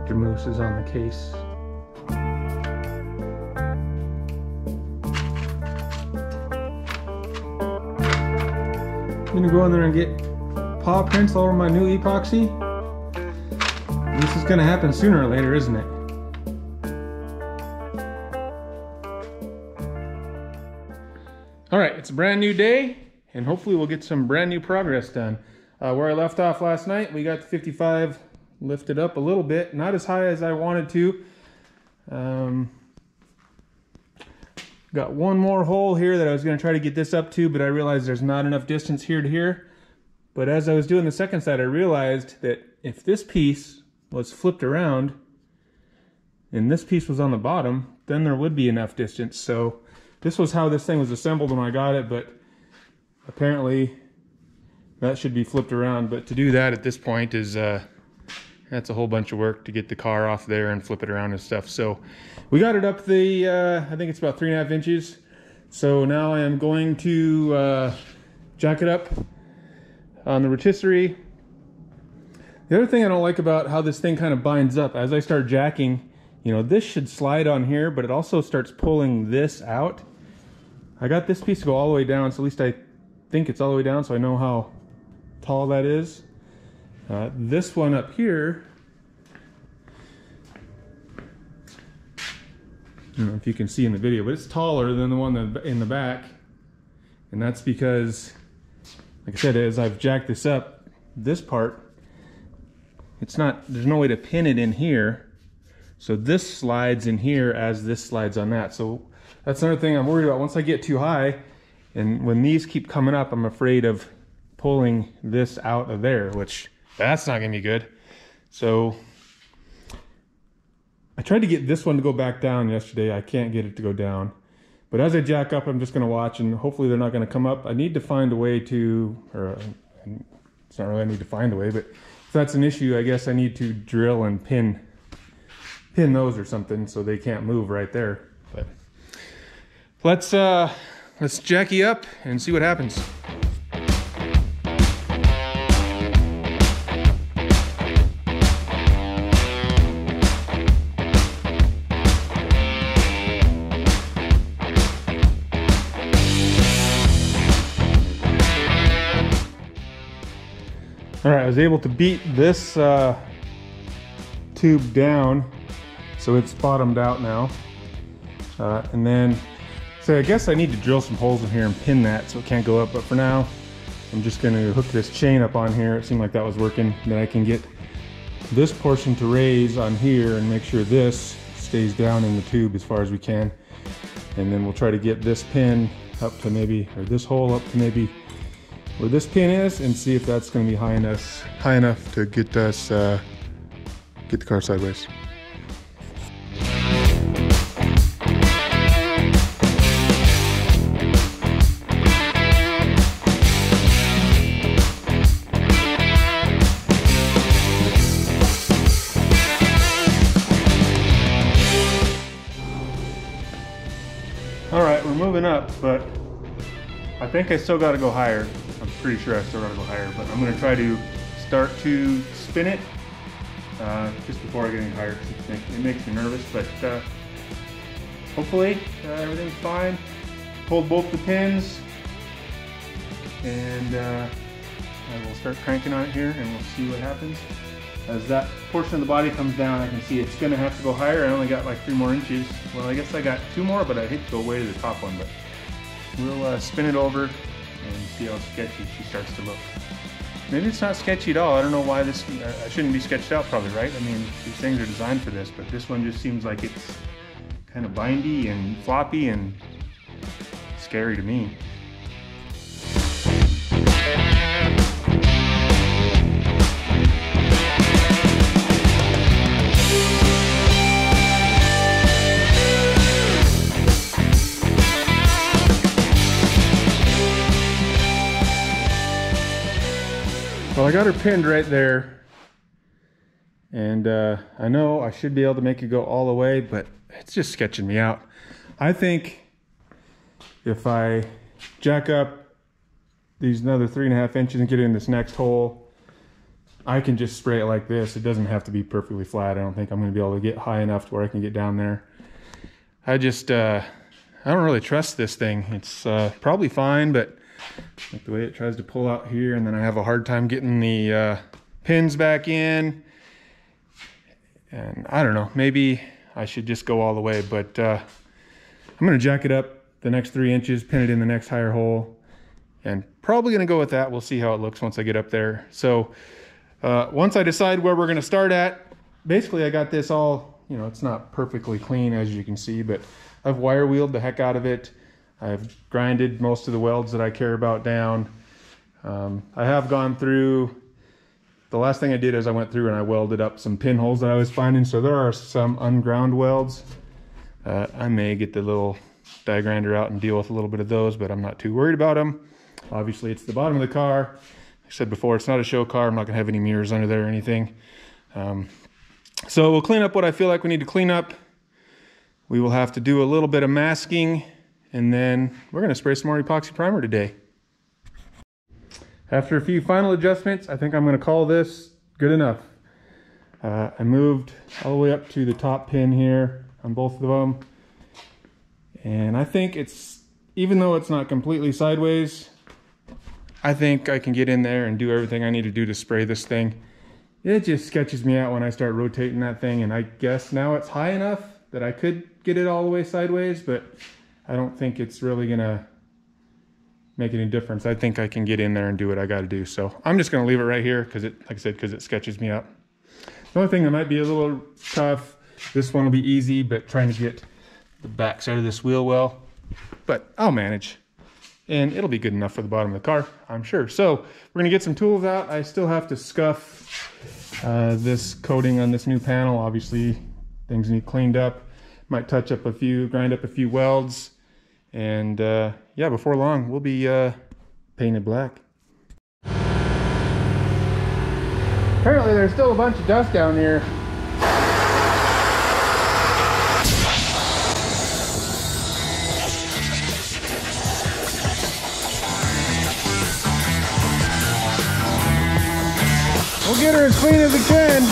Dr. Moose is on the case. I'm gonna go in there and get paw prints all over my new epoxy. This is gonna happen sooner or later, isn't it? All right, it's a brand new day, and hopefully we'll get some brand new progress done. Where I left off last night, we got the 55 lifted up a little bit, not as high as I wanted to. Got one more hole here that I was going to try to get this up to, but I realized there's not enough distance here to here. But as I was doing the second side, I realized that if this piece was flipped around and this piece was on the bottom, then there would be enough distance. So this was how this thing was assembled when I got it, but apparently that should be flipped around. But to do that at this point is that's a whole bunch of work to get the car off there and flip it around and stuff. So we got it up the, I think it's about 3.5 inches. So now I am going to jack it up on the rotisserie. The other thing I don't like about how this thing kind of binds up, as I start jacking, you know, this should slide on here, but it also starts pulling this out. I got this piece to go all the way down, so at least I think it's all the way down, so I know how tall that is. This one up here, I don't know if you can see in the video, but it's taller than the one in the back. And that's because, like I said, as I've jacked this up, this part, it's not, there's no way to pin it in here. So this slides in here as this slides on that. So that's another thing I'm worried about. Once I get too high, and when these keep coming up, I'm afraid of pulling this out of there, which that's not gonna be good. So I tried to get this one to go back down yesterday. I can't get it to go down. But as I jack up, I'm just gonna watch, and hopefully they're not gonna come up. I need to find a way to, or it's not really I need to find a way, but if that's an issue, I guess I need to drill and pin those or something so they can't move right there. But let's jacky up and see what happens. All right, I was able to beat this tube down, so it's bottomed out now. And then, so I guess I need to drill some holes in here and pin that so it can't go up, but for now, I'm just gonna hook this chain up on here. It seemed like that was working. Then I can get this portion to raise on here and make sure this stays down in the tube as far as we can. And then we'll try to get this pin up to maybe, or this hole up to maybe where this pin is, and see if that's going to be high enough to get us get the car sideways. All right, we're moving up, but I think I still got to go higher. I'm pretty sure I still got to go higher, but I'm going to try to start to spin it just before I get any higher. It makes me nervous, but hopefully everything's fine. Pulled both the pins, and I will start cranking on it here, and we'll see what happens. As that portion of the body comes down, I can see it's going to have to go higher. I only got like 3 more inches. Well, I guess I got 2 more, but I hate to go way to the top one. But we'll spin it over and see how sketchy she starts to look. Maybe it's not sketchy at all. I don't know why this, I shouldn't be sketched out probably, right? I mean, these things are designed for this, but this one just seems like it's kind of bindy and floppy and scary to me. Well, I got her pinned right there, and I know I should be able to make it go all the way, but it's just sketching me out. I think if I jack up these another 3.5 inches and get in this next hole, I can just spray it like this. It doesn't have to be perfectly flat. I don't think I'm going to be able to get high enough to where I can get down there. I just, I don't really trust this thing. It's probably fine, but like the way it tries to pull out here, and then I have a hard time getting the pins back in. And I don't know, maybe I should just go all the way, but I'm going to jack it up the next 3 inches, pin it in the next higher hole, and probably going to go with that. We'll see how it looks once I get up there. So once I decide where we're going to start at, basically I got this all, you know, it's not perfectly clean as you can see, but I've wire wheeled the heck out of it. I've grinded most of the welds that I care about down. I have gone through, the last thing I did is I went through and I welded up some pinholes that I was finding. So there are some unground welds. I may get the little die grinder out and deal with a little bit of those, but I'm not too worried about them. Obviously it's the bottom of the car. I said before, it's not a show car. I'm not gonna have any mirrors under there or anything. So we'll clean up what I feel like we need to clean up. We will have to do a little bit of masking, and then we're gonna spray some more epoxy primer today. After a few final adjustments, I think I'm gonna call this good enough. I moved all the way up to the top pin here on both of them. And I think it's, even though it's not completely sideways, I think I can get in there and do everything I need to do to spray this thing. It just sketches me out when I start rotating that thing, and I guess now it's high enough that I could get it all the way sideways, but I don't think it's really gonna make any difference. I think I can get in there and do what I gotta do. So I'm just gonna leave it right here because it, like I said, because it sketches me out. The only thing that might be a little tough, this one will be easy, but trying to get the back side of this wheel well, but I'll manage. And it'll be good enough for the bottom of the car, I'm sure. So we're gonna get some tools out. I still have to scuff this coating on this new panel. Obviously, things need cleaned up. Might touch up a few, grind up a few welds. And yeah, before long, we'll be painted black. Apparently there's still a bunch of dust down here. We'll get her as clean as we can.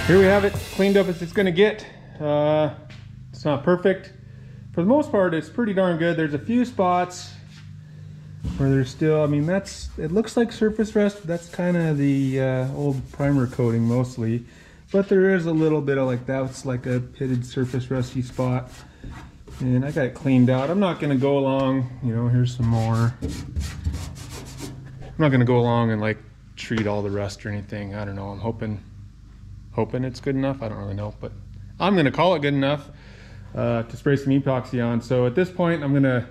Here we have it, cleaned up as it's gonna get. It's not perfect. For the most part, it's pretty darn good. There's a few spots where there's still, I mean, it looks like surface rust, but that's kind of the old primer coating mostly. But there is a little bit of like that. It's like a pitted surface rusty spot. And I got it cleaned out. I'm not gonna go along, you know, here's some more. I'm not gonna go along and like treat all the rust or anything. I don't know, I'm hoping it's good enough. I don't really know, but I'm gonna call it good enough. to spray some epoxy on. So at this point, I'm gonna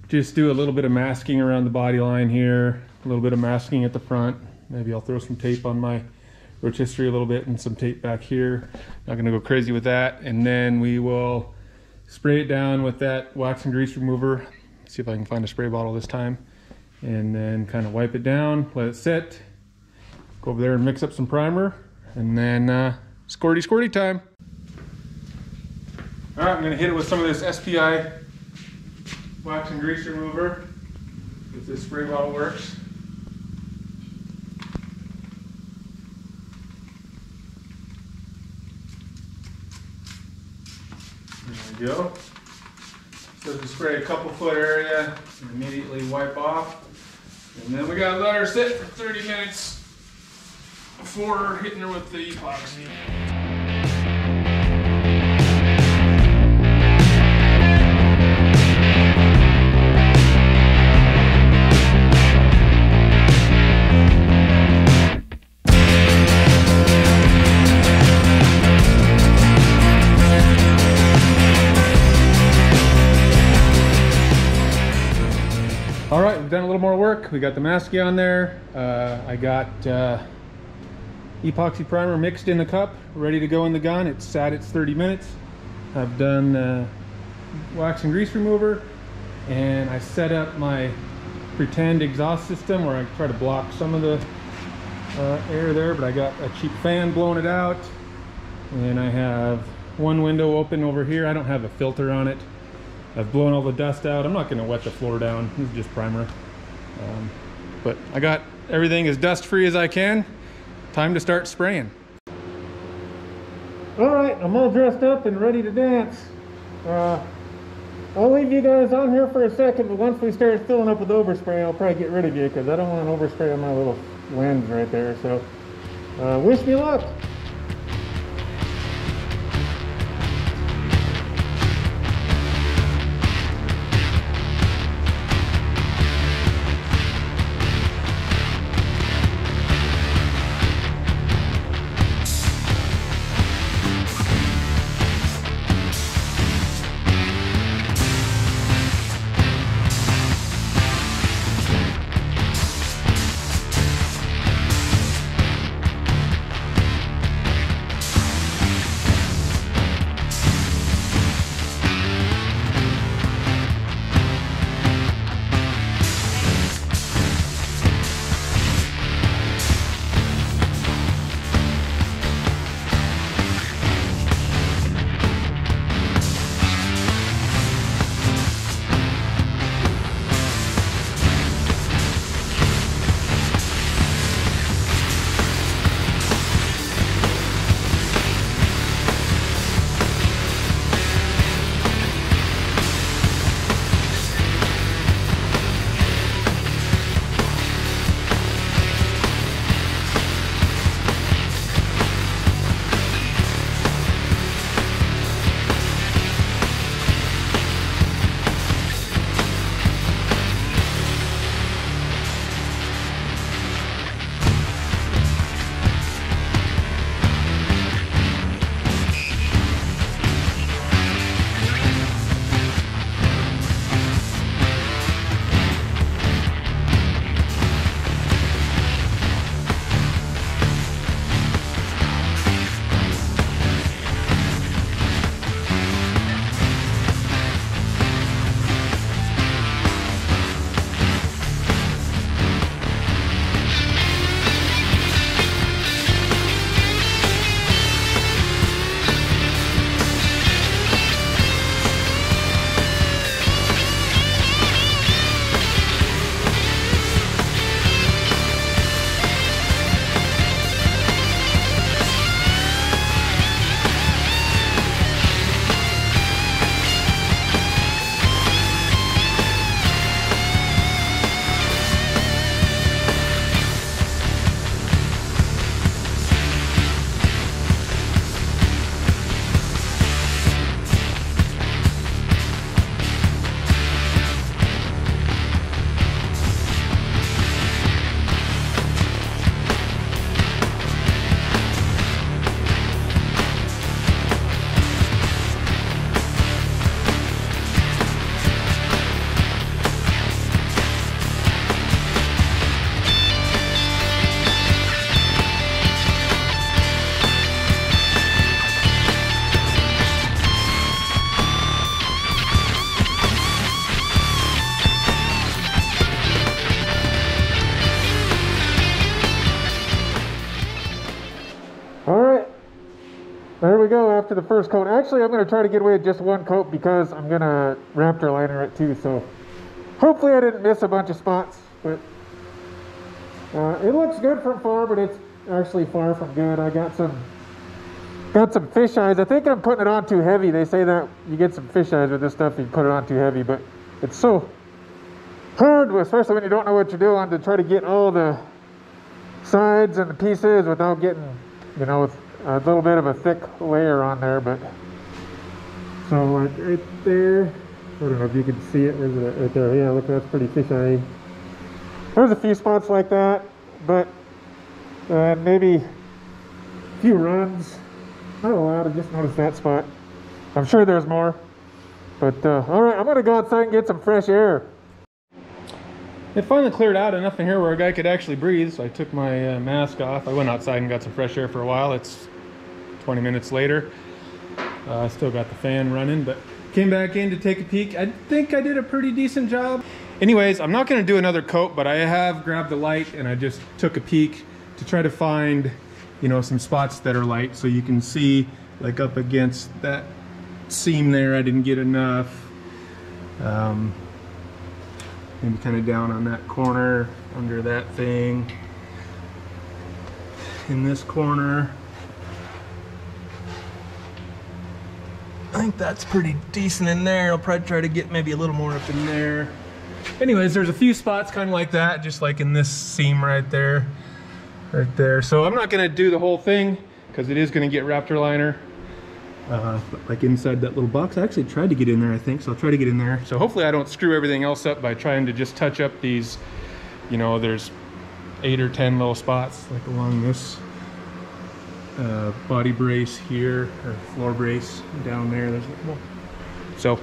just do a little bit of masking around the body line here, a little bit of masking at the front. Maybe I'll throw some tape on my rotisserie a little bit and some tape back here. Not gonna go crazy with that. And then we will spray it down with that wax and grease remover. See if I can find a spray bottle this time. And then kind of wipe it down, let it sit. Go over there and mix up some primer. And then squirty squirty time. All right, I'm gonna hit it with some of this SPI wax and grease remover. If this spray bottle works. There we go. So to spray a couple foot area and immediately wipe off. And then we gotta let her sit for 30 minutes before hitting her with the epoxy. All right, we've done a little more work. We got the masking on there. I got epoxy primer mixed in the cup, ready to go in the gun. It's sat its 30 minutes. I've done wax and grease remover, and I set up my pretend exhaust system where I try to block some of the air there, but I got a cheap fan blowing it out, and I have one window open over here. I don't have a filter on it. I've blown all the dust out. I'm not going to wet the floor down. This is just primer. But I got everything as dust free as I can. Time to start spraying. All right, I'm all dressed up and ready to dance. I'll leave you guys on here for a second, but once we start filling up with overspray, I'll probably get rid of you because I don't want an overspray on my little lens right there. So wish me luck. after the first coat. Actually, I'm going to try to get away with just one coat because I'm going to Raptor liner it too. So hopefully I didn't miss a bunch of spots. But it looks good from far, but it's actually far from good. I got some fish eyes. I think I'm putting it on too heavy. They say that you get some fish eyes with this stuff if you put it on too heavy, but it's so hard, especially when you don't know what you're doing, to try to get all the sides and the pieces without getting, you know, with a little bit of a thick layer on there. But so like right there, I don't know if you can see it. Where's it right there? Yeah, look, that's pretty fish eye. There's a few spots like that, but maybe a few runs. Not a lot. I just noticed that spot. I'm sure there's more. But all right, I'm gonna go outside and get some fresh air. It finally cleared out enough in here where a guy could actually breathe, so I took my mask off. I went outside and got some fresh air for a while. It's 20 minutes later. I still got the fan running, but came back in to take a peek. I think I did a pretty decent job. Anyways, I'm not going to do another coat, but I have grabbed the light and I just took a peek to try to find, you know, some spots that are light, so you can see, like up against that seam there, I didn't get enough. Maybe kind of down on that corner, under that thing. In this corner. I think that's pretty decent in there. I'll probably try to get maybe a little more up in there. Anyways, there's a few spots kind of like that, just like in this seam right there. Right there. So I'm not going to do the whole thing because it is going to get Raptor liner. Like inside that little box. I actually tried to get in there, I think, so I'll try to get in there. So hopefully I don't screw everything else up by trying to just touch up these, you know, there's 8 or 10 little spots like along this body brace here, or floor brace down there. There's more. So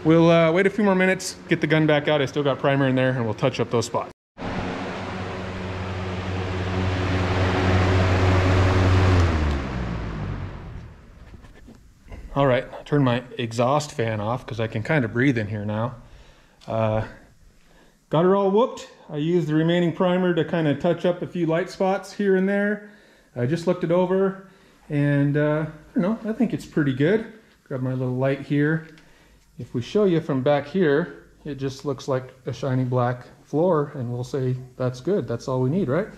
we'll wait a few more minutes, get the gun back out. I still got primer in there, and we'll touch up those spots. All right, turn my exhaust fan off because I can kind of breathe in here now. Got her all whooped. I used the remaining primer to kind of touch up a few light spots here and there. I just looked it over, and I don't know, I think it's pretty good. Grab my little light here. If we show you from back here, it just looks like a shiny black floor, and we'll say that's good. That's all we need, right?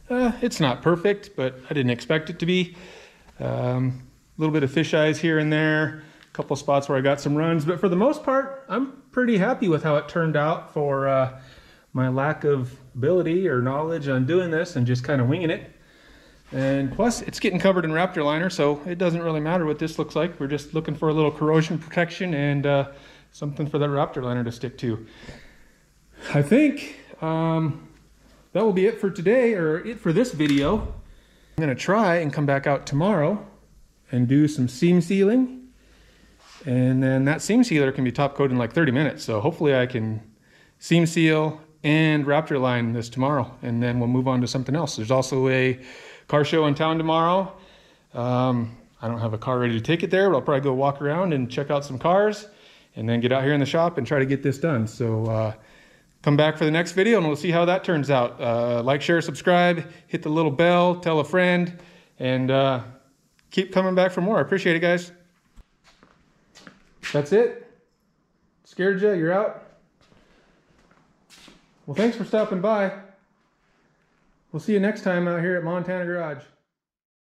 It's not perfect, but I didn't expect it to be. A little bit of fish eyes here and there, a couple spots where I got some runs, but for the most part, I'm pretty happy with how it turned out for my lack of ability or knowledge on doing this and just kind of winging it. And plus, it's getting covered in Raptor liner, so it doesn't really matter what this looks like. We're just looking for a little corrosion protection and something for that Raptor liner to stick to. I think that will be it for today, or it for this video. I'm going to try and come back out tomorrow and do some seam sealing, and then that seam sealer can be top coated in like 30 minutes. So hopefully I can seam seal and Raptor line this tomorrow, and then we'll move on to something else. There's also a car show in town tomorrow. I don't have a car ready to take it there, but I'll probably go walk around and check out some cars and then get out here in the shop and try to get this done. So come back for the next video and we'll see how that turns out. Like, share, subscribe, hit the little bell, tell a friend, and keep coming back for more. I appreciate it, guys. That's it. Scared you? You're out? Well, thanks for stopping by. We'll see you next time out here at Montana Garage.